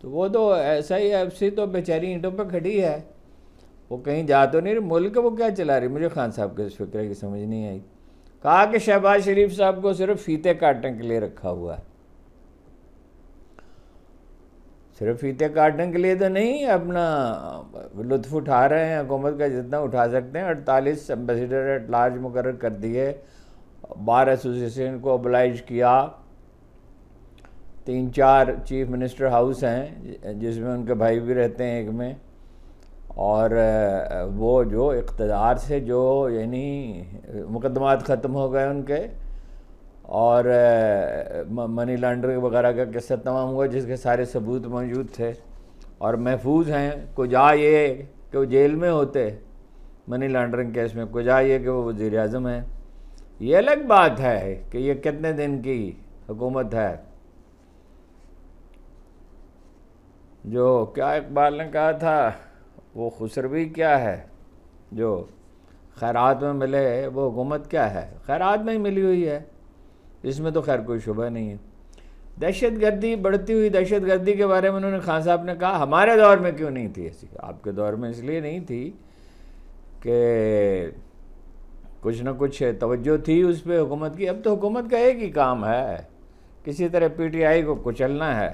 تو وہ تو ایسا ہی ایف سی تو بیچاری اینٹوں پہ کھڑی ہے، وہ کہیں جا تو نہیں رہی، ملک وہ کیا چلا رہی. مجھے خان صاحب کے اس فکرے کی سمجھ نہیں آئی. کہا کہ شہباز شریف صاحب کو صرف فیتے کاٹنے کے لیے رکھا ہوا ہے. صرف فیتے کاٹنے کے لیے تو نہیں، اپنا لطف اٹھا رہے ہیں حکومت کا جتنا اٹھا سکتے ہیں. 48 ایمبیسیڈر ایٹ لارج مقرر کر دیے، بار ایسوسیشن کو oblige کیا، 3-4 چیف منسٹر ہاؤس ہیں جس میں ان کے بھائی بھی رہتے ہیں ایک میں، اور وہ جو اقتدار سے جو یعنی مقدمات ختم ہو گئے ان کے، اور منی لانڈرنگ وغیرہ کا قصہ تمام ہوا جس کے سارے ثبوت موجود تھے اور محفوظ ہیں. کجا یہ کہ وہ جیل میں ہوتے منی لانڈرنگ کیس میں، کجا یہ کہ وہ وزیر اعظم ہیں. یہ الگ بات ہے کہ یہ کتنے دن کی حکومت ہے. جو کیا اقبال نے کہا تھا، وہ خسروی کیا ہے جو خیرات میں ملے، وہ حکومت کیا ہے؟ خیرات میں ہی ملی ہوئی ہے، اس میں تو خیر کوئی شبہ نہیں ہے. دہشت گردی، بڑھتی ہوئی دہشت گردی کے بارے میں انہوں نے خان صاحب نے کہا ہمارے دور میں کیوں نہیں تھی ایسی. آپ کے دور میں اس لیے نہیں تھی کہ کچھ نہ کچھ توجہ تھی اس پہ حکومت کی. اب تو حکومت کا ایک ہی کام ہے، کسی طرح پی ٹی آئی کو کچلنا ہے.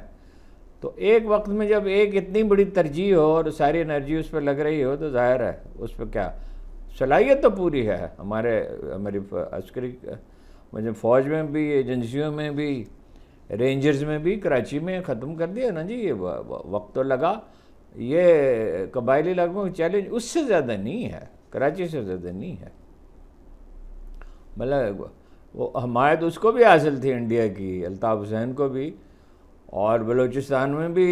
تو ایک وقت میں جب ایک اتنی بڑی ترجیح ہو اور ساری انرجی اس پہ لگ رہی ہو تو ظاہر ہے اس پہ کیا صلاحیت تو پوری ہے. ہماری عسکری مجھے فوج میں بھی، ایجنسیوں میں بھی، رینجرز میں بھی کراچی میں ختم کر دیا نا جی. یہ وقت تو لگا. یہ قبائلی علاقوں میں چیلنج اس سے زیادہ نہیں ہے، کراچی سے زیادہ نہیں ہے. مطلب وہ حمایت اس کو بھی حاصل تھی انڈیا کی، الطاف حسین کو بھی، اور بلوچستان میں بھی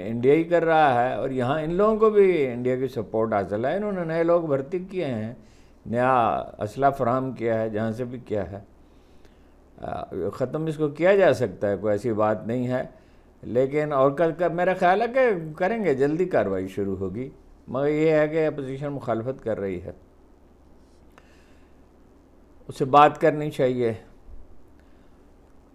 انڈیا ہی کر رہا ہے، اور یہاں ان لوگوں کو بھی انڈیا کی سپورٹ حاصل ہے. انہوں نے نئے لوگ بھرتی کیے ہیں، نیا اسلحہ فراہم کیا ہے، جہاں سے بھی کیا ہے. ختم اس کو کیا جا سکتا ہے، کوئی ایسی بات نہیں ہے. لیکن اور میرا خیال ہے کہ کریں گے، جلدی کارروائی شروع ہوگی. مگر یہ ہے کہ اپوزیشن مخالفت کر رہی ہے، اس سے بات کرنی چاہیے.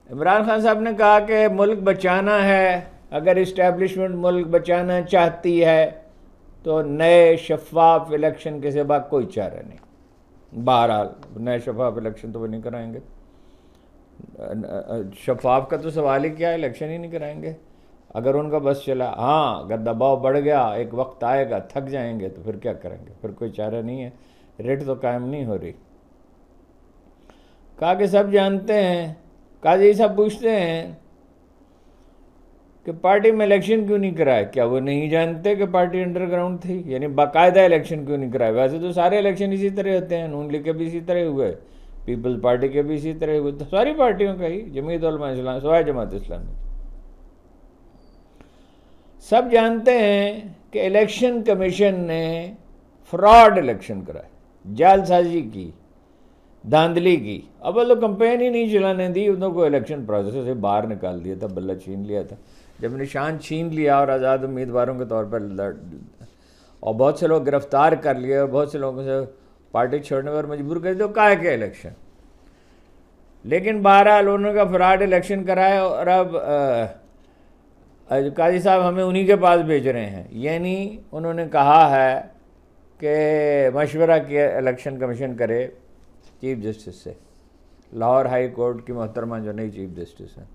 عمران خان صاحب نے کہا کہ ملک بچانا ہے، اگر اسٹیبلشمنٹ ملک بچانا چاہتی ہے تو نئے شفاف الیکشن کے سوا کوئی چارہ نہیں. بہرحال نئے شفاف الیکشن تو وہ نہیں کرائیں گے. شفاف کا تو سوال ہی کیا ہے، الیکشن ہی نہیں کرائیں گے اگر ان کا بس چلا. ہاں اگر دباؤ بڑھ گیا، ایک وقت آئے گا تھک جائیں گے تو پھر کیا کریں گے، پھر کوئی چارہ نہیں ہے. ریٹ تو قائم نہیں ہو رہی. کہا کہ سب جانتے ہیں، قاضی صاحب پوچھتے ہیں کہ پارٹی میں الیکشن کیوں نہیں کرائے. کیا وہ نہیں جانتے کہ پارٹی انڈر گراؤنڈ تھی؟ یعنی باقاعدہ الیکشن کیوں نہیں کرائے؟ ویسے تو سارے الیکشن اسی طرح ہوتے ہیں، نون لیگ کے بھی اسی طرح ہوئے، پیپلز پارٹی کے بھی اسی طرح ہوئے، تو ساری پارٹیوں کا ہی، جمعیت علماء اسلام سوائے جماعت اسلامی. سب جانتے ہیں کہ الیکشن کمیشن نے فراڈ الیکشن کرائے، جعل سازی کی، دھاندلی کی. اب تو کمپین ہی نہیں چلانے دی، انہوں کو الیکشن پروسیس سے باہر نکال دیا تھا، بلہ چھین لیا تھا. جب نشان چھین لیا اور آزاد امیدواروں کے طور پر اور بہت سے لوگ گرفتار کر لیے اور بہت سے لوگوں سے پارٹی چھوڑنے پر مجبور کر دیا، کہا کہ الیکشن. لیکن بہرحال انہوں کا فراڈ الیکشن کرائے. اور اب قاضی صاحب ہمیں انہی کے پاس بھیج رہے ہیں. یعنی انہوں نے کہا ہے کہ مشورہ کیا الیکشن کمیشن کرے چیف جسٹس سے، لاہور ہائی کورٹ کی محترمہ جو نئی چیف جسٹس ہیں.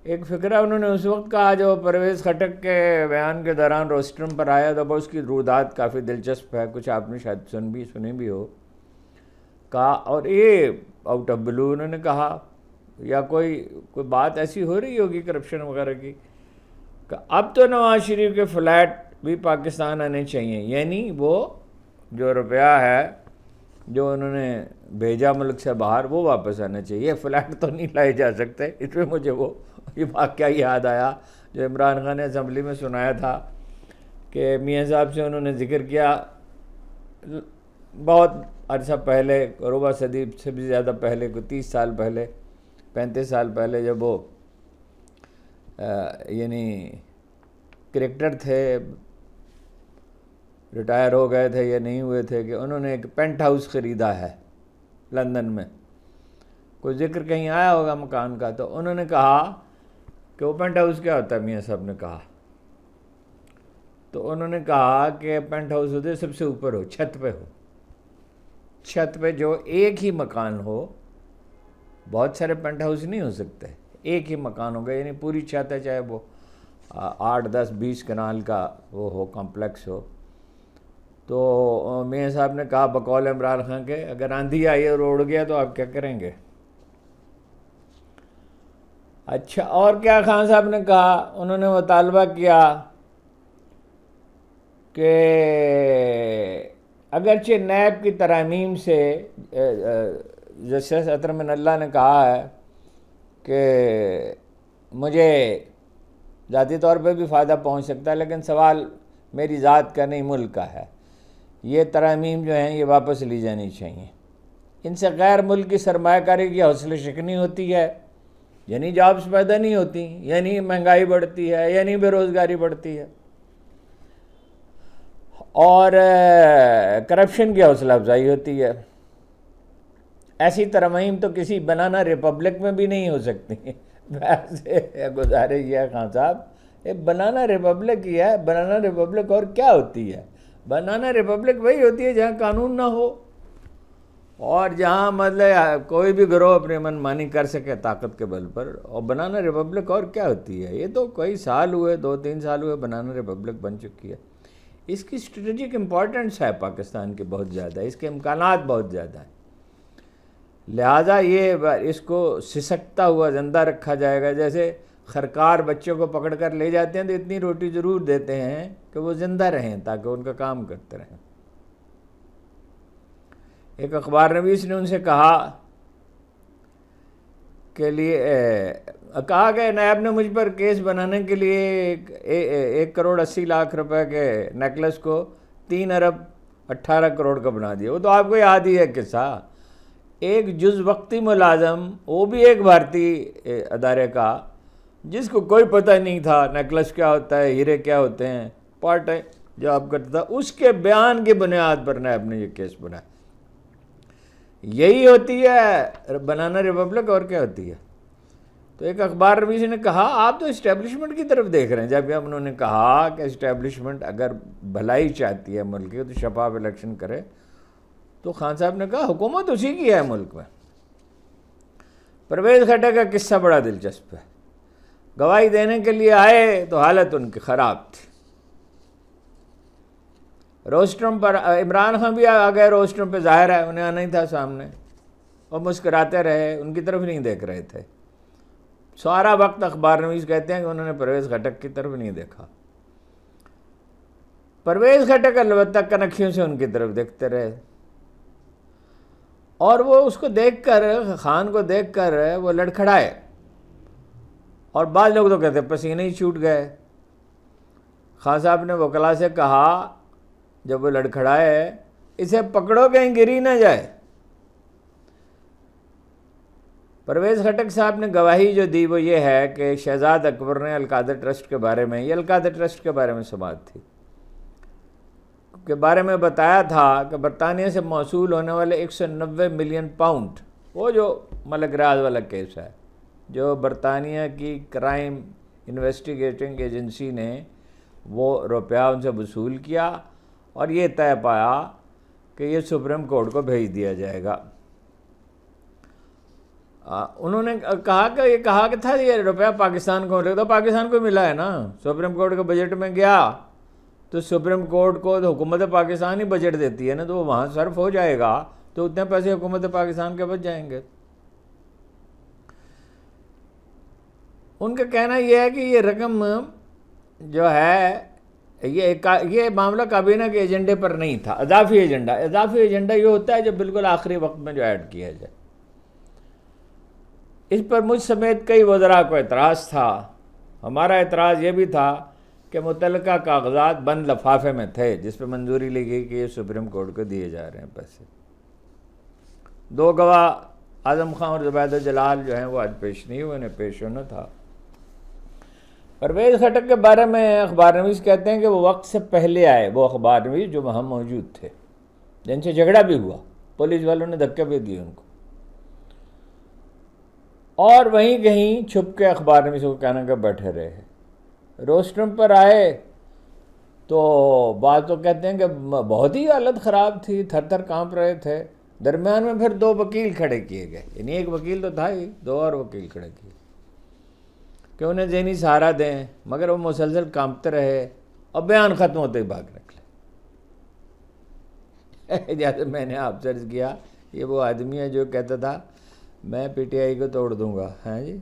ایک فقرہ انہوں نے اس وقت کہا جو پرویز خٹک کے بیان کے دوران روسٹرم پر آیا تھا، اس کی رودات کافی دلچسپ ہے، کچھ آپ نے شاید سنی بھی ہو. کہا، اور یہ آؤٹ آف بلو انہوں نے کہا، یا کوئی بات ایسی ہو رہی ہوگی کرپشن وغیرہ کی، کہ اب تو نواز شریف کے فلیٹ بھی پاکستان آنے چاہیے. یعنی وہ جو روپیہ ہے جو انہوں نے بھیجا ملک سے باہر وہ واپس آنا چاہیے، فلیٹ تو نہیں لائے جا سکتے. اس میں مجھے یہ واقعہ یاد آیا جو عمران خان نے اسمبلی میں سنایا تھا کہ میاں صاحب سے انہوں نے ذکر کیا بہت عرصہ پہلے، ربع صدی سے بھی زیادہ پہلے، کوئی 30 سال پہلے، 35 سال پہلے، جب وہ یعنی کرکٹر تھے، ریٹائر ہو گئے تھے یا نہیں ہوئے تھے، کہ انہوں نے ایک پینٹ ہاؤس خریدا ہے لندن میں. کوئی ذکر کہیں آیا ہوگا مکان کا. تو انہوں نے کہا کہ وہ پینٹ ہاؤس کیا ہوتا ہے. میاں صاحب نے کہا تو انہوں نے کہا کہ پینٹ ہاؤس ہوتے سب سے اوپر ہو, چھت پہ ہو, چھت پہ جو ایک ہی مکان ہو. بہت سارے پینٹ ہاؤس نہیں ہو سکتے, ایک ہی مکان ہوگا, یعنی پوری چھت ہے, چاہے وہ 8-10-20 کنال کا وہ ہو, کمپلیکس ہو. تو میاں صاحب نے کہا بقول عمران خان کے, اگر آندھی آئی اور اڑ گیا تو آپ کیا کریں گے؟ اچھا اور کیا خان صاحب نے کہا؟ انہوں نے مطالبہ کیا کہ اگرچہ نیب کی ترامیم سے جسٹس اطہر من اللہ نے کہا ہے کہ مجھے ذاتی طور پہ بھی فائدہ پہنچ سکتا ہے, لیکن سوال میری ذات کا نہیں ملک کا ہے. یہ ترامیم جو ہیں یہ واپس لی جانی چاہیے. ان سے غیر ملکی سرمایہ کاری کی حوصلہ شکنی ہوتی ہے, یعنی جابس پیدا نہیں ہوتی, یعنی مہنگائی بڑھتی ہے, یعنی بے روزگاری بڑھتی ہے, اور کرپشن کی حوصلہ افزائی ہوتی ہے. ایسی ترمیم تو کسی بنانا ریپبلک میں بھی نہیں ہو سکتی. ویسے گزارش یہ ہے خان صاحب, یہ بنانا ریپبلک ہی ہے. بنانا ریپبلک اور کیا ہوتی ہے؟ بنانا ریپبلک وہی ہوتی ہے جہاں قانون نہ ہو اور جہاں مطلب کوئی بھی گروہ اپنے من مانی کر سکے طاقت کے بل پر. اور بنانا ریپبلک اور کیا ہوتی ہے؟ یہ تو کئی سال ہوئے, 2-3 سال ہوئے بنانا ریپبلک بن چکی ہے. اس کی اسٹریٹجک امپورٹنس ہے پاکستان کی بہت زیادہ, اس کے امکانات بہت زیادہ ہیں. لہٰذا یہ اس کو سسکتا ہوا زندہ رکھا جائے گا. جیسے خرکار بچوں کو پکڑ کر لے جاتے ہیں تو اتنی روٹی ضرور دیتے ہیں کہ وہ زندہ رہیں تاکہ ان کا کام کرتے رہیں. ایک اخبار نویس نے ان سے کہا کہ نیب نے مجھ پر کیس بنانے کے لیے 1 کروڑ 80 لاکھ روپے کے نیکلس کو 3 ارب 18 کروڑ کا بنا دیا. وہ تو آپ کو یاد ہی ہے قصہ. ایک جز وقتی ملازم, وہ بھی ایک بھارتی ادارے کا, جس کو کوئی پتہ نہیں تھا نیکلس کیا ہوتا ہے, ہیرے کیا ہوتے ہیں, پارٹ ہے جاب کرتا تھا, اس کے بیان کی بنیاد پر نیب نے یہ کیس بنایا. یہی ہوتی ہے بنانا ریپبلک, اور کیا ہوتی ہے؟ تو ایک اخبار نویس نے کہا آپ تو اسٹیبلشمنٹ کی طرف دیکھ رہے ہیں. جب انہوں نے کہا کہ اسٹیبلشمنٹ اگر بھلائی چاہتی ہے ملک کی تو شفاف الیکشن کرے, تو خان صاحب نے کہا حکومت اسی کی ہے ملک میں. پرویز خٹک کا قصہ بڑا دلچسپ ہے. گواہی دینے کے لیے آئے تو حالت ان کی خراب تھی. روسٹرم پر عمران خان بھی آ گئے روسٹرم پہ, ظاہر ہے انہیں آنا ہی تھا سامنے, اور مسکراتے رہے, ان کی طرف نہیں دیکھ رہے تھے. سارا وقت اخبار نویس کہتے ہیں کہ انہوں نے پرویز خٹک کی طرف نہیں دیکھا. پرویز خٹک البتہ کنکھیوں سے ان کی طرف دیکھتے رہے, اور وہ اس کو دیکھ کر, خان کو دیکھ کر وہ لڑکھڑائے, اور بعض لوگ تو کہتے پسینے ہی چھوٹ گئے. خان صاحب نے وکلا سے کہا جب وہ لڑکھڑائے, اسے پکڑو کہیں گری نہ جائے. پرویز خٹک صاحب نے گواہی جو دی وہ یہ ہے کہ شہزاد اکبر نے القادر ٹرسٹ کے بارے میں, یہ القادر ٹرسٹ کے بارے میں سماعت تھی, کے بارے میں بتایا تھا کہ برطانیہ سے موصول ہونے والے 190 ملین پاؤنڈ, وہ جو ملک راز والا کیس ہے, جو برطانیہ کی کرائم انویسٹیگیٹنگ ایجنسی نے وہ روپیہ ان سے وصول کیا, اور یہ طے پایا کہ یہ سپریم کورٹ کو بھیج دیا جائے گا. انہوں نے کہا کہ یہ کہا کہ تھا یہ روپیہ پاکستان کو ملے, تو پاکستان کو ملا ہے نا. سپریم کورٹ کے بجٹ میں گیا تو سپریم کورٹ کو تو حکومت پاکستان ہی بجٹ دیتی ہے نا, تو وہ وہاں صرف ہو جائے گا تو اتنے پیسے حکومت پاکستان کے بچ جائیں گے. ان کا کہنا یہ ہے کہ یہ رقم جو ہے یہ معاملہ کابینہ کے ایجنڈے پر نہیں تھا. اضافی ایجنڈا یہ ہوتا ہے جو بالکل آخری وقت میں جو ایڈ کیا جائے. اس پر مجھ سمیت کئی وزراء کو اعتراض تھا. ہمارا اعتراض یہ بھی تھا کہ متعلقہ کاغذات بند لفافے میں تھے جس پہ منظوری لی گئی کہ یہ سپریم کورٹ کو دیے جا رہے ہیں پیسے. 2 گواہ اعظم خان اور زبید جلال جو ہیں وہ آج پیش نہیں ہوئے, انہیں پیش ہونا تھا. پرویز خٹک کے بارے میں اخبار نویس کہتے ہیں کہ وہ وقت سے پہلے آئے, وہ اخبار نویس جو وہاں موجود تھے, جن سے جھگڑا بھی ہوا, پولیس والوں نے دھکے بھی دیے ان کو, اور وہیں کہیں چھپ کے اخبار میں کو کہنا کہ بیٹھے رہے. روسٹرم پر آئے تو بعض تو کہتے ہیں کہ بہت ہی حالت خراب تھی, تھر تھر کانپ رہے تھے. درمیان میں پھر 2 وکیل کھڑے کیے گئے, یعنی ایک وکیل تو تھا ہی, 2 اور وکیل کھڑے کیے کہ انہیں ذہنی سہارا دیں, مگر وہ مسلسل کانپتے رہے اور بیان ختم ہوتے ہی بھاگ نکلے. جیسے میں نے آپ سے عرض کیا, یہ وہ آدمی ہے جو کہتا تھا میں پی ٹی آئی کو توڑ دوں گا. ہاں جی,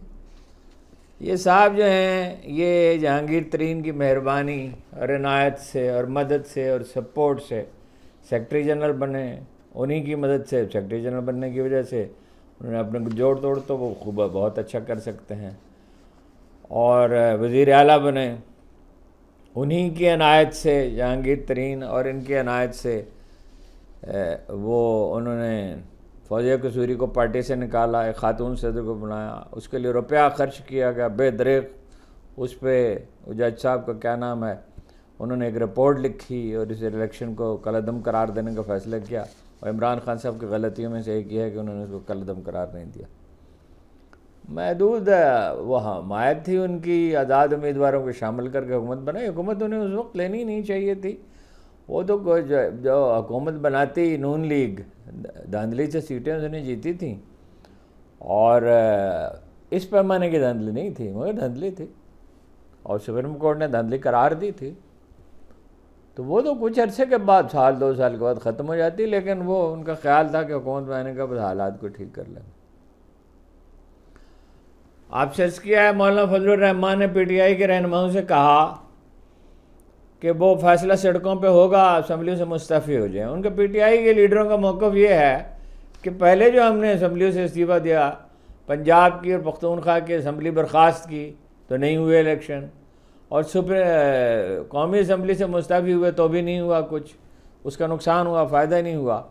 یہ صاحب جو ہیں یہ جہانگیر ترین کی مہربانی اور عنایت سے اور مدد سے اور سپورٹ سے سیکرٹری جنرل بنے. انہی کی مدد سے سیکرٹری جنرل بننے کی وجہ سے انہوں نے اپنے جوڑ توڑ تو وہ خوب بہت اچھا کر سکتے ہیں, اور وزیر اعلیٰ بنے. انہی کی عنایت سے, جہانگیر ترین اور ان کی عنایت سے وہ انہوں نے فوزیہ قصوری کو پارٹی سے نکالا, ایک خاتون صدر کو بنایا, اس کے لیے روپیہ خرچ کیا گیا بے دریغ. اس پہ جج صاحب کا کیا نام ہے, انہوں نے ایک رپورٹ لکھی اور اس الیکشن کو کالعدم قرار دینے کا فیصلہ کیا. اور عمران خان صاحب کی غلطیوں میں سے ایک یہ ہے کہ انہوں نے اس کو کالعدم قرار نہیں دیا. محدود وہ حمایت تھی ان کی, آزاد امیدواروں کو شامل کر کے حکومت بنائی. حکومت انہیں اس وقت لینی نہیں چاہیے تھی. وہ تو جو حکومت بناتی نون لیگ دھاندلی سے سیٹیں اس نے جیتی تھیں, اور اس پیمانے کی دھاندلی نہیں تھی مگر دھاندلی تھی, اور سپریم کورٹ نے دھاندلی قرار دی تھی. تو وہ تو کچھ عرصے کے بعد 1-2 سال کے بعد ختم ہو جاتی, لیکن وہ ان کا خیال تھا کہ حکومت میں آنے کا بعد حالات کو ٹھیک کر لیں. آپ سے عرض کیا ہے مولانا فضل الرحمان نے پی ٹی آئی کے رہنماؤں سے کہا کہ وہ فیصلہ سڑکوں پہ ہوگا, اسمبلیوں سے مستعفی ہو جائیں. ان کے پی ٹی آئی کے لیڈروں کا موقف یہ ہے کہ پہلے جو ہم نے اسمبلیوں سے استعفیٰ دیا, پنجاب کی اور پختونخوا کی اسمبلی برخاست کی تو نہیں ہوئے الیکشن, اور قومی اسمبلی سے مستعفی ہوئے تو بھی نہیں ہوا کچھ. اس کا نقصان ہوا, فائدہ نہیں ہوا,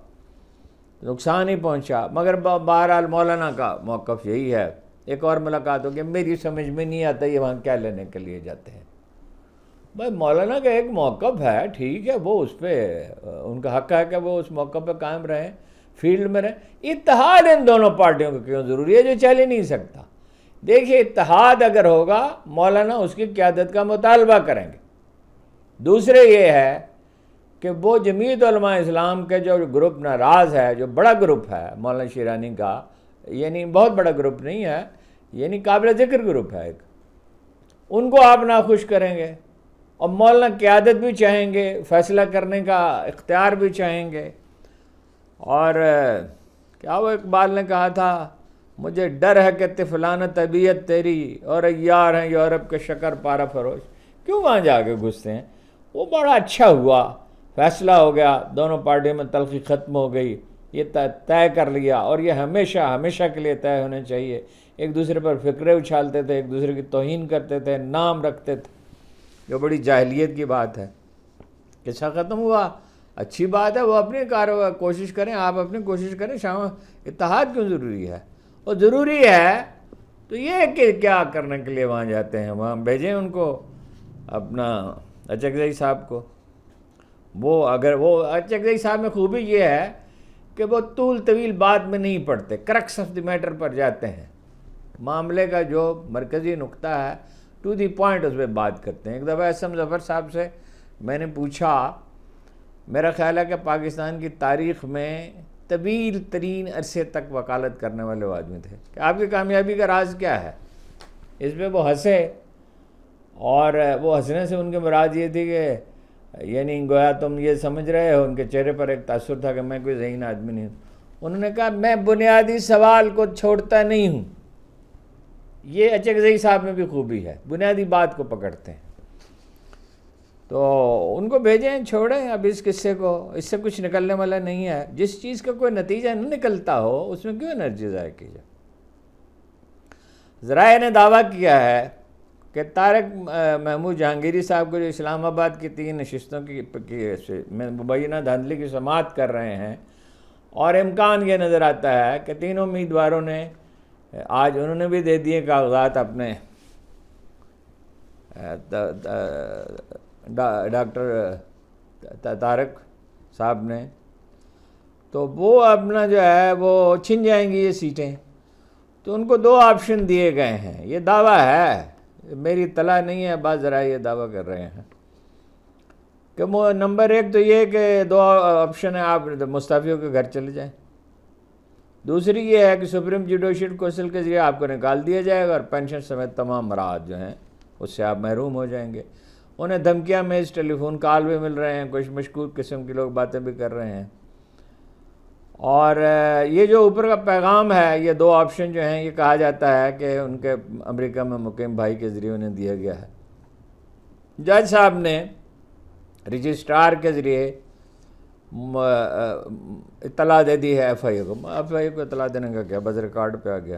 نقصان ہی پہنچا. مگر بہرحال مولانا کا موقف یہی ہے. ایک اور ملاقات ہو کہ میری سمجھ میں نہیں آتا یہ وہاں کیا لینے کے لیے جاتے ہیں. بھائی مولانا کا ایک موقف ہے, ٹھیک ہے, وہ اس پہ ان کا حق ہے کہ وہ اس موقع پہ قائم رہیں, فیلڈ میں رہیں. اتحاد ان دونوں پارٹیوں کو کیوں ضروری ہے جو چل ہی نہیں سکتا؟ دیکھیے, اتحاد اگر ہوگا مولانا اس کی قیادت کا مطالبہ کریں گے. دوسرے یہ ہے کہ وہ جمعیت علماء اسلام کے جو گروپ ناراض ہے, جو بڑا گروپ ہے مولانا شیرانی کا, یعنی بہت بڑا گروپ نہیں ہے, یعنی قابل ذکر گروپ ہے ایک, ان کو آپ ناخوش کریں گے, اور مولانا قیادت بھی چاہیں گے, فیصلہ کرنے کا اختیار بھی چاہیں گے. اور کیا وہ اقبال نے کہا تھا, مجھے ڈر ہے کہ طفلانہ طبیعت تیری اور عیار ہیں یورپ کے شکر پارا فروش. کیوں وہاں جا کے گھستے ہیں؟ وہ بڑا اچھا ہوا, فیصلہ ہو گیا, دونوں پارٹیوں میں تلخی ختم ہو گئی, یہ طے کر لیا, اور یہ ہمیشہ ہمیشہ کے لیے طے ہونے چاہیے. ایک دوسرے پر فکرے اچھالتے تھے, ایک دوسرے کی توہین کرتے تھے, نام رکھتے تھے, جو بڑی جاہلیت کی بات ہے. قصہ ختم ہوا, اچھی بات ہے, وہ اپنی کوشش کریں, آپ اپنی کوشش کریں. شام اتحاد کیوں ضروری ہے؟ اور ضروری ہے تو یہ کہ کیا کرنے کے لیے وہاں جاتے ہیں, وہاں بھیجیں ان کو, اپنا اچکزئی صاحب کو. وہ اگر وہ اچکزئی صاحب میں خوبی یہ ہے کہ وہ طول طویل بات میں نہیں پڑتے, کرکس آف دی میٹر پر جاتے ہیں. معاملے کا جو مرکزی نقطہ ہے ٹو دی پوائنٹ اس پہ بات کرتے ہیں. ایک دفعہ اسم ظفر صاحب سے میں نے پوچھا, میرا خیال ہے کہ پاکستان کی تاریخ میں طویل ترین عرصے تک وکالت کرنے والے وہ آدمی تھے, کہ آپ کی کامیابی کا راز کیا ہے؟ اس پہ وہ ہنسے, اور وہ ہنسنے سے ان کی مراد یہ تھی کہ یعنی گویا تم یہ سمجھ رہے ہو. ان کے چہرے پر ایک تاثر تھا کہ میں کوئی ذہین آدمی نہیں ہوں. انہوں نے کہا میں بنیادی سوال کو چھوڑتا نہیں ہوں. یہ اچکزئی صاحب میں بھی خوبی ہے, بنیادی بات کو پکڑتے ہیں. تو ان کو بھیجیں, چھوڑیں اب اس قصے کو, اس سے کچھ نکلنے والا نہیں ہے. جس چیز کا کوئی نتیجہ نہ نکلتا ہو اس میں کیوں انرجی ضائع کی جائے؟ ذرائع نے دعویٰ کیا ہے کہ طارق محمود جہانگیری صاحب کو جو اسلام آباد کی 3 نشستوں کی مبینہ دھاندلی کی سماعت کر رہے ہیں, اور امکان یہ نظر آتا ہے کہ 3 امیدواروں نے آج انہوں نے بھی دے دیے کاغذات اپنے ڈاکٹر طارق صاحب نے, تو وہ اپنا جو ہے وہ چھن جائیں گی یہ سیٹیں. تو ان کو 2 آپشن دیے گئے ہیں. یہ دعویٰ ہے, میری اطلاع نہیں ہے, بعض ذرائع یہ دعویٰ کر رہے ہیں کہ نمبر 1 تو یہ کہ 2 آپشن ہیں, آپ مستعفیوں کے گھر چلے جائیں. دوسری یہ ہے کہ سپریم جوڈیشل کونسل کے ذریعے آپ کو نکال دیا جائے گا اور پینشن سمیت تمام مراحت جو ہیں اس سے آپ محروم ہو جائیں گے. انہیں دھمکیاں میں اس ٹیلی فون کال بھی مل رہے ہیں, کچھ مشکوک قسم کے لوگ باتیں بھی کر رہے ہیں. اور یہ جو اوپر کا پیغام ہے, یہ 2 آپشن جو ہیں, یہ کہا جاتا ہے کہ ان کے امریکہ میں مقیم بھائی کے ذریعے انہیں دیا گیا ہے. جج صاحب نے رجسٹرار کے ذریعے اطلاع دے دی ہے ایف آئی اے کو. ایف آئی اے کو اطلاع دینے کا کیا, بس ریکارڈ پہ آ گیا.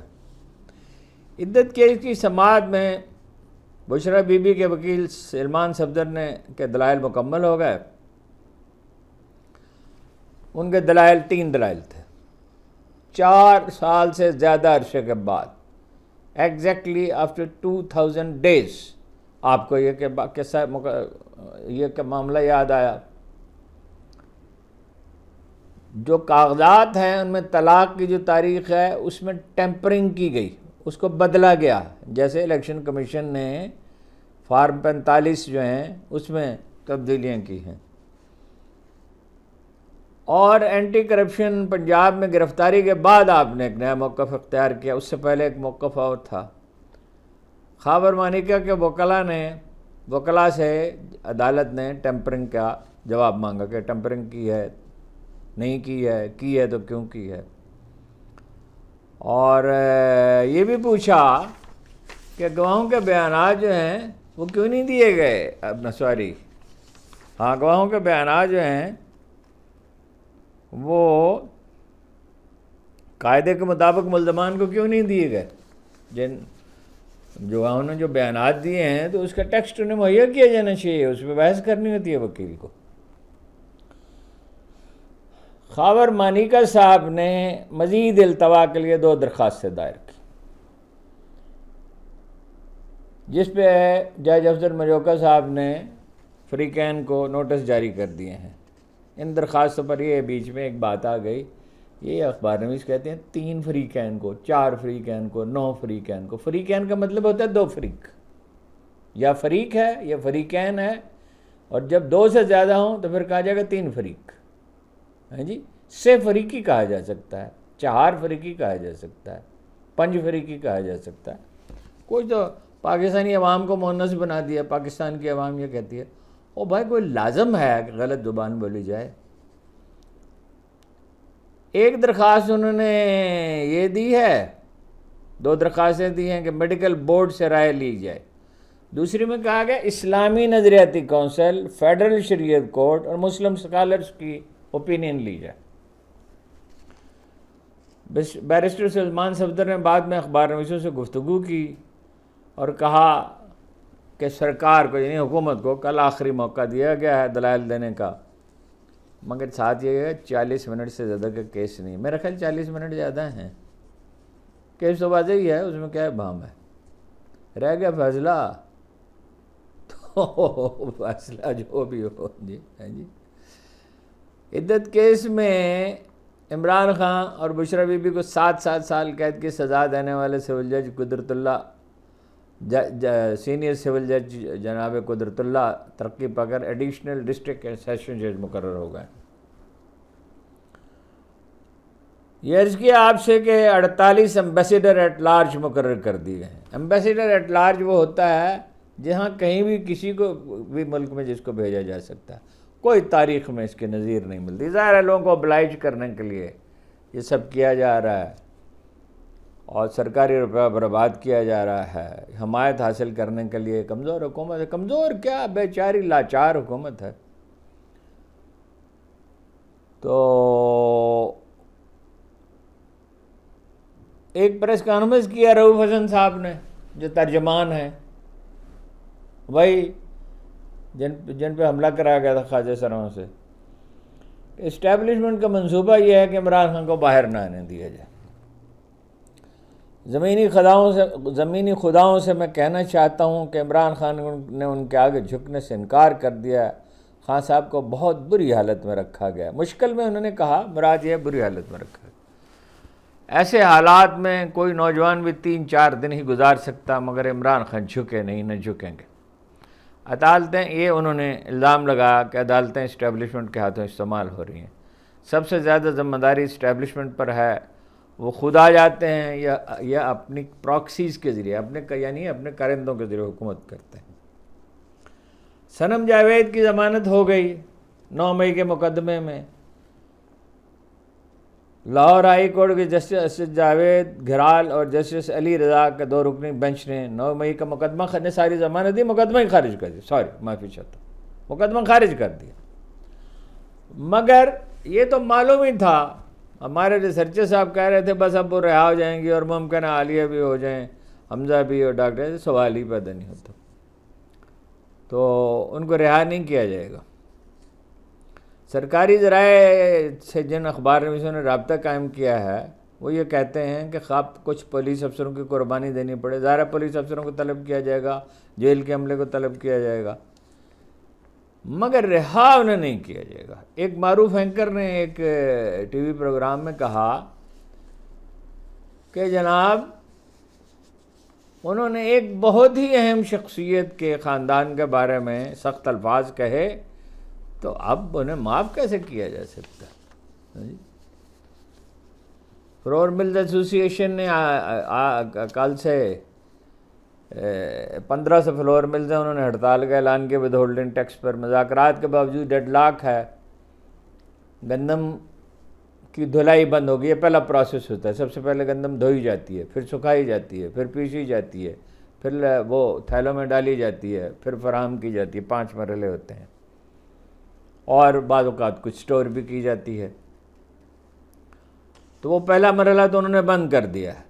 عدت کیس کی سماعت میں بشرا بی بی کے وکیل سلمان صفدر نے کے دلائل مکمل ہو گئے. ان کے دلائل 3 دلائل تھے. 4 سال سے زیادہ عرصے کے بعد, ایگزیکٹلی آفٹر 2000 days, آپ کو یہ کہ معاملہ یاد آیا. جو کاغذات ہیں ان میں طلاق کی جو تاریخ ہے اس میں ٹیمپرنگ کی گئی, اس کو بدلا گیا. جیسے الیکشن کمیشن نے فارم 45 جو ہیں اس میں تبدیلیاں کی ہیں. اور اینٹی کرپشن پنجاب میں گرفتاری کے بعد آپ نے ایک نیا موقف اختیار کیا. اس سے پہلے ایک موقف اور تھا. خاور مانیکا کے وکلاء سے عدالت نے ٹیمپرنگ کا جواب مانگا کہ ٹیمپرنگ کی ہے, نہیں کی ہے تو کیوں کی ہے. اور یہ بھی پوچھا کہ گواہوں کے بیانات جو ہیں وہ کیوں نہیں دیے گئے. گواہوں کے بیانات جو ہیں وہ قاعدے کے مطابق ملزمان کو کیوں نہیں دیے گئے. جن گواہوں نے جو بیانات دیے ہیں تو اس کا ٹیکسٹ انہیں مہیا کیا جانا چاہیے, اس پہ بحث کرنی ہوتی ہے وکیل کو. خاور مانیکا صاحب نے مزید التوا کے لیے 2 درخواستیں دائر کی, جس پہ جج افضل مجوکا صاحب نے فریقین کو نوٹس جاری کر دیے ہیں. ان درخواستوں پر یہ بیچ میں ایک بات آ گئی, یہ اخبار نویس کہتے ہیں 3 فریقین کو, 4 فریقین کو, 9 فریقین کو. فریقین کا مطلب ہوتا ہے 2 فریق, یا فریق ہے یا فریقین ہے, اور جب 2 سے زیادہ ہوں تو پھر کہا جائے گا 3 فریق. ہاں جی, 6 فریقی کہا جا سکتا ہے, 4 فریقی کہا جا سکتا ہے, 5 فریقی کہا جا سکتا ہے. کوئی تو پاکستانی عوام کو مونس بنا دیا, پاکستان کی عوام یہ کہتی ہے او بھائی کوئی لازم ہے کہ غلط زبان بولی جائے. ایک درخواست انہوں نے یہ دی ہے, 2 درخواستیں دی ہیں کہ میڈیکل بورڈ سے رائے لی جائے. دوسری میں کہا گیا اسلامی نظریاتی کونسل, فیڈرل شریعت کورٹ اور مسلم سکالرز کی اوپینین لی جائے. بیرسٹر سلمان صفدر نے بعد میں اخبار نویسوں سے گفتگو کی اور کہا کہ سرکار کو یعنی حکومت کو کل آخری موقع دیا گیا ہے دلائل دینے کا, مگر ساتھ یہ ہے 40 منٹ سے زیادہ کا کیس نہیں. میرا خیال 40 منٹ زیادہ ہیں. کیس تو واضح ہی ہے, اس میں کیا بھام ہے. رہ گیا فیصلہ, تو فیصلہ جو بھی ہو. جی عدت کیس میں عمران خان اور بشرا بی بی کو 7 سال قید کی سزا دینے والے سول جج قدرت اللہ سینئر سول جج جناب قدرت اللہ ترقی پکر ایڈیشنل ڈسٹرکٹ سیشن جج مقرر ہو گئے. یہ عرض کیا آپ سے کہ 48 ایمبیسیڈر ایٹ لارج مقرر کر دیے ہیں. ایمبیسیڈر ایٹ لارج وہ ہوتا ہے جہاں کہیں بھی کسی کو بھی ملک میں جس کو بھیجا جا سکتا ہے. کوئی تاریخ میں اس کی نظیر نہیں ملتی. ظاہر ہے لوگوں کو oblige کرنے کے لیے یہ سب کیا جا رہا ہے اور سرکاری روپیہ برباد کیا جا رہا ہے حمایت حاصل کرنے کے لیے. کمزور حکومت ہے. کمزور کیا, بیچاری لاچار حکومت ہے. تو ایک پریس کانفرنس کیا رؤوف حسن صاحب نے جو ترجمان ہیں, وہی جن پہ حملہ کرایا گیا تھا خواجہ سراؤں سے. اسٹیبلشمنٹ کا منصوبہ یہ ہے کہ عمران خان کو باہر نہ آنے دیا جائے. زمینی خداؤں سے میں کہنا چاہتا ہوں کہ عمران خان نے ان کے آگے جھکنے سے انکار کر دیا. خان صاحب کو بہت بری حالت میں رکھا گیا. مشکل میں انہوں نے کہا, مراد یہ بری حالت میں رکھا گیا. ایسے حالات میں کوئی نوجوان بھی 3-4 دن ہی گزار سکتا، مگر عمران خان جھکے نہیں، نہ جھکیں گے۔ عدالتیں، یہ انہوں نے الزام لگا کہ عدالتیں اسٹیبلشمنٹ کے ہاتھوں استعمال ہو رہی ہیں۔ سب سے زیادہ ذمہ داری اسٹیبلشمنٹ پر ہے، وہ خود آ جاتے ہیں یا اپنی پراکسیز کے ذریعے، یعنی اپنے کارندوں کے ذریعے حکومت کرتے ہیں۔ صنم جاوید کی ضمانت ہو گئی 9 مئی کے مقدمے میں۔ لاہور ہائی کورٹ کے جسٹس اسد جاوید گھرال اور جسٹس علی رضا کے 2 رکنی بینچ نے 9 مئی کا مقدمہ نے ساری ضمانت دی، مقدمہ ہی خارج کر دیا، معافی چاہتا ہوں، مقدمہ خارج کر دیا۔ مگر یہ تو معلوم ہی تھا، ہمارے ریسرچر صاحب کہہ رہے تھے بس اب وہ رہا ہو جائیں گی اور ممکن ہے عالیہ بھی ہو جائیں، حمزہ بھی اور ڈاکٹر، سوال ہی پیدا نہیں ہوتا، تو ان کو رہا نہیں کیا جائے گا۔ سرکاری ذرائع سے جن اخبار نویسوں نے رابطہ قائم کیا ہے وہ یہ کہتے ہیں کہ خواب کچھ پولیس افسروں کی قربانی دینی پڑے، ظاہر پولیس افسروں کو طلب کیا جائے گا، جیل کے عملے کو طلب کیا جائے گا، مگر رہا انہیں نہیں کیا جائے گا۔ ایک معروف اینکر نے ایک ٹی وی پروگرام میں کہا کہ جناب انہوں نے ایک بہت ہی اہم شخصیت کے خاندان کے بارے میں سخت الفاظ کہے، تو اب انہیں معاف کیسے کیا جا سکتا ہے؟ فلور ملز ایسوسی ایشن نے کل سے 15 سے فلور ملز ہیں، انہوں نے ہڑتال کا اعلان کیا ود ہولڈنگ ٹیکس پر۔ مذاکرات کے باوجود ڈیڈ لاک ہے، گندم کی دھلائی بند ہو گئی ہے۔ پہلا پروسیس ہوتا ہے، سب سے پہلے گندم دھوئی جاتی ہے، پھر سکھائی جاتی ہے، پھر پیسی جاتی ہے، پھر وہ تھیلوں میں ڈالی جاتی ہے، پھر فراہم کی جاتی ہے، 5 مرحلے ہوتے ہیں، اور بعض اوقات کچھ سٹور بھی کی جاتی ہے۔ تو وہ پہلا مرحلہ تو انہوں نے بند کر دیا ہے،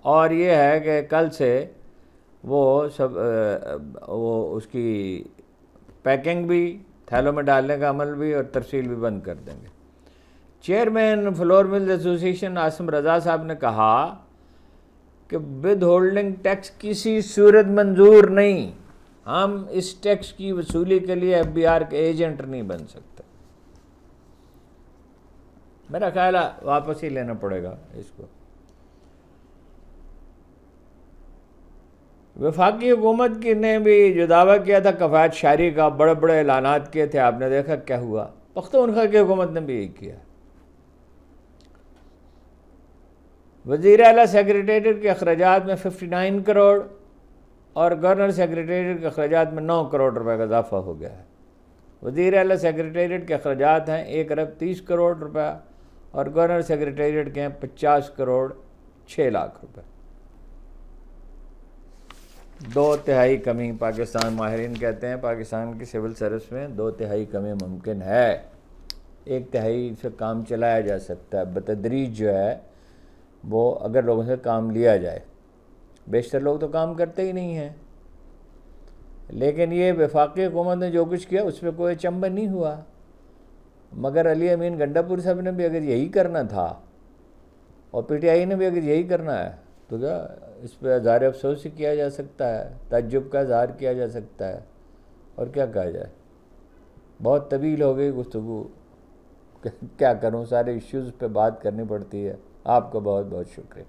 اور یہ ہے کہ کل سے وہ اس کی پیکنگ بھی، تھیلوں میں ڈالنے کا عمل بھی اور ترسیل بھی بند کر دیں گے۔ چیئرمین فلور ملز ایسوسی ایشن عاصم رضا صاحب نے کہا کہ ود ہولڈنگ ٹیکس کسی صورت منظور نہیں، ہم اس ٹیکس کی وصولی کے لیے ایف بی آر کے ایجنٹ نہیں بن سکتے۔ میرا خیال ہے واپس ہی لینا پڑے گا اس کو۔ وفاقی حکومت کی نے بھی جو دعویٰ کیا تھا کفایت شعاری کا، بڑے بڑے اعلانات کیے تھے، آپ نے دیکھا کیا ہوا۔ پختونخوا کی حکومت نے بھی یہی کیا۔ وزیر اعلیٰ سیکریٹریٹ کے اخراجات میں 59 کروڑ اور گورنر سیکریٹریٹ کے اخراجات میں 9 کروڑ روپے کا اضافہ ہو گیا ہے۔ وزیر اعلیٰ سیکریٹریٹ کے اخراجات ہیں 1 ارب 30 کروڑ روپے اور گورنر سیکریٹریٹ کے ہیں 50 کروڑ 6 لاکھ روپے۔ 2/3 کمی پاکستان، ماہرین کہتے ہیں پاکستان کی سول سروس میں 2/3 کمی ممکن ہے، 1/3 سے کام چلایا جا سکتا ہے بتدریج، جو ہے وہ اگر لوگوں سے کام لیا جائے۔ بیشتر لوگ تو کام کرتے ہی نہیں ہیں، لیکن یہ وفاقی حکومت نے جو کچھ کیا اس پہ کوئی چنبن نہیں ہوا۔ مگر علی امین گنڈا پور صاحب نے بھی اگر یہی کرنا تھا اور پی ٹی آئی نے بھی اگر یہی کرنا ہے تو کیا اس پہ اظہار افسوس ہی کیا جا سکتا ہے، تعجب کا اظہار کیا جا سکتا ہے، اور کیا کہا جائے۔ بہت طویل ہو گئی گفتگو، کیا کروں، سارے ایشوز پہ بات کرنی پڑتی ہے۔ آپ کا بہت بہت شکریہ۔